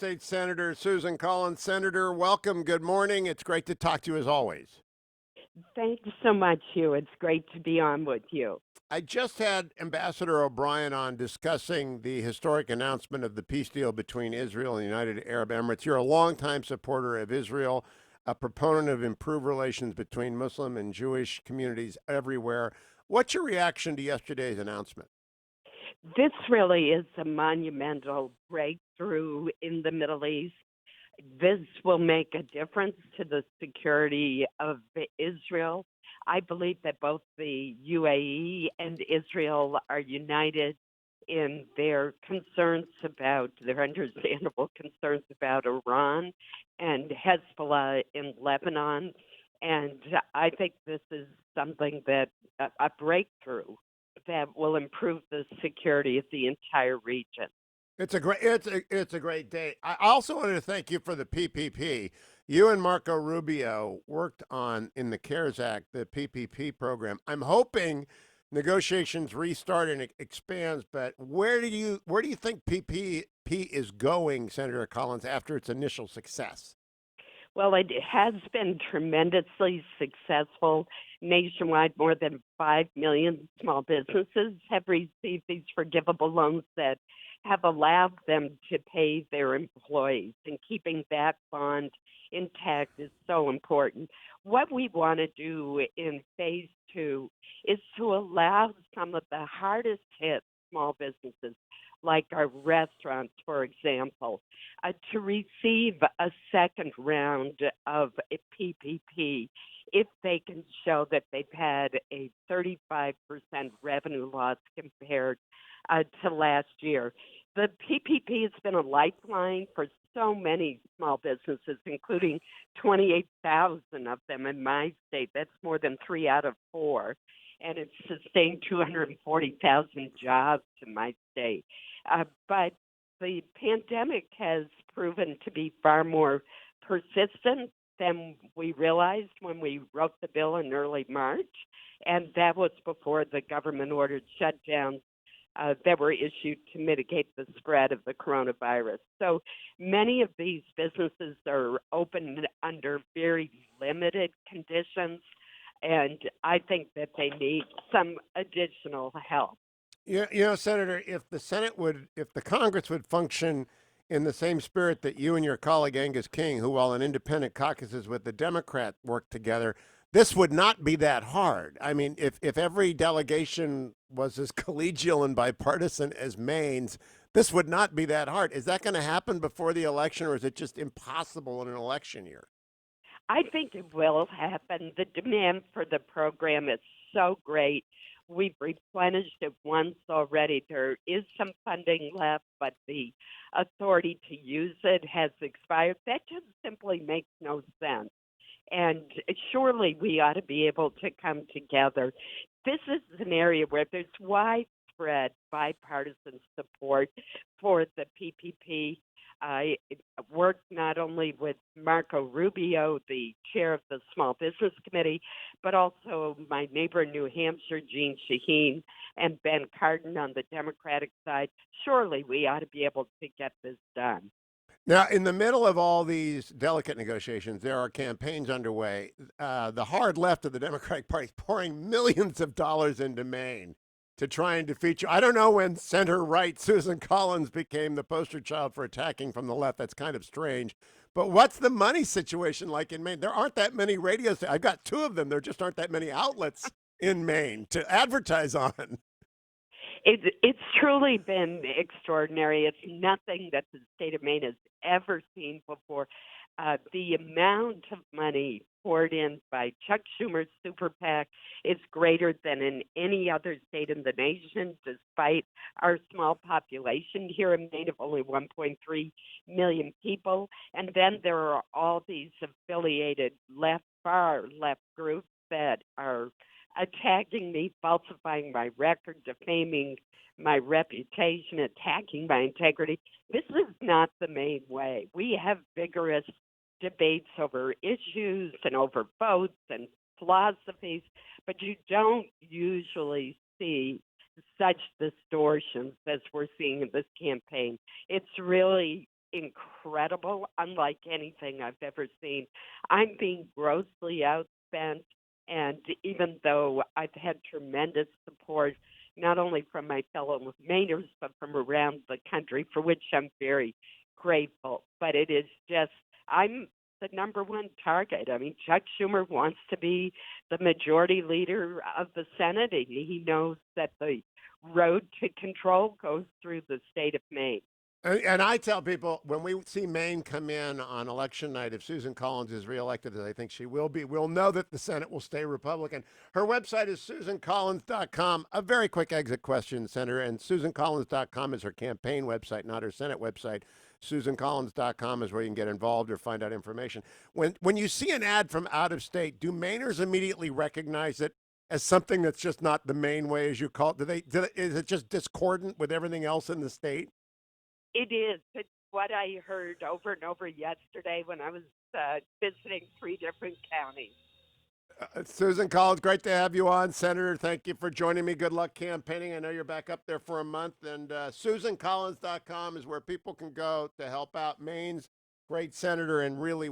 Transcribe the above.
State Senator Susan Collins. Senator, welcome. Good morning. It's great to talk to you as always. Thank you so much, Hugh. It's great to be on with you. I just had Ambassador O'Brien on discussing the historic announcement of the peace deal between Israel and the United Arab Emirates. You're a longtime supporter of Israel, a proponent of improved relations between Muslim and Jewish communities everywhere. What's your reaction to yesterday's announcement? This really is a monumental breakthrough in the Middle East. This will make a difference to the security of Israel. I believe that both the UAE and Israel are united in their understandable concerns about Iran and Hezbollah in Lebanon. And I think this is something that a breakthrough that will improve the security of the entire region. It's a great day. I also wanted to thank you for the PPP. You and Marco Rubio worked on in the CARES Act the PPP program. I'm hoping negotiations restart and it expands. But where do you think PPP is going, Senator Collins, after its initial success? Well, it has been tremendously successful nationwide. More than 5 million small businesses have received these forgivable loans that have allowed them to pay their employees, and keeping that bond intact is so important. What we want to do in phase two is to allow some of the hardest hit small businesses, like our restaurants, for example, to receive a second round of a PPP if they can show that they've had a 35% revenue loss compared to last year. The PPP has been a lifeline for so many small businesses, including 28,000 of them in my state. That's more than 3 out of 4. And it's sustained 240,000 jobs in my state. But the pandemic has proven to be far more persistent than we realized when we wrote the bill in early March. And that was before the government ordered shutdowns that were issued to mitigate the spread of the coronavirus. So many of these businesses are open under very limited conditions, and I think that they need some additional help. Senator, if the Congress would function in the same spirit that you and your colleague Angus King, who while in independent caucuses with the Democrat worked together, this would not be that hard. I mean, if every delegation was as collegial and bipartisan as Maine's, this would not be that hard. Is that going to happen before the election, or is it just impossible in an election year? I think it will happen. The demand for the program is so great. We've replenished it once already. There is some funding left, but the authority to use it has expired. That just simply makes no sense. And surely we ought to be able to come together. This is an area where there's widespread bipartisan support for the PPP. I worked not only with Marco Rubio, the chair of the Small Business Committee, but also my neighbor in New Hampshire, Jean Shaheen, and Ben Cardin on the Democratic side. Surely we ought to be able to get this done. Now, in the middle of all these delicate negotiations, there are campaigns underway. The hard left of the Democratic Party is pouring millions of dollars into Maine to try and defeat you. I don't know when center right Susan Collins became the poster child for attacking from the left. That's kind of strange. But what's the money situation like in Maine? There aren't that many radios. I've got two of them. There just aren't that many outlets in Maine to advertise on. It's truly been extraordinary. It's nothing that the state of Maine has ever seen before. The amount of money poured in by Chuck Schumer's super PAC is greater than in any other state in the nation, despite our small population here in Maine of only 1.3 million people. And then there are all these affiliated far left groups that are attacking me, falsifying my record, defaming my reputation, attacking my integrity. This is not the main way. We have vigorous debates over issues and over votes and philosophies, but you don't usually see such distortions as we're seeing in this campaign. It's really incredible, unlike anything I've ever seen. I'm being grossly outspent, and even though I've had tremendous support, not only from my fellow Mainers, but from around the country, for which I'm very grateful. But it is just, I'm the number one target. I mean, Chuck Schumer wants to be the majority leader of the Senate, and he knows that the road to control goes through the state of Maine. And I tell people when we see Maine come in on election night, if Susan Collins is reelected, as I think she will be, we'll know that the Senate will stay Republican. Her website is susancollins.com. A very quick exit question, Senator. And susancollins.com is her campaign website, not her Senate website. SusanCollins.com is where you can get involved or find out information. When you see an ad from out of state, do Mainers immediately recognize it as something that's just not the Maine way, as you call it? Is it just discordant with everything else in the state? It is. It's what I heard over and over yesterday when I was visiting three different counties. Susan Collins, great to have you on, Senator. Thank you for joining me. Good luck campaigning. I know you're back up there for a month. And SusanCollins.com is where people can go to help out Maine's great senator and really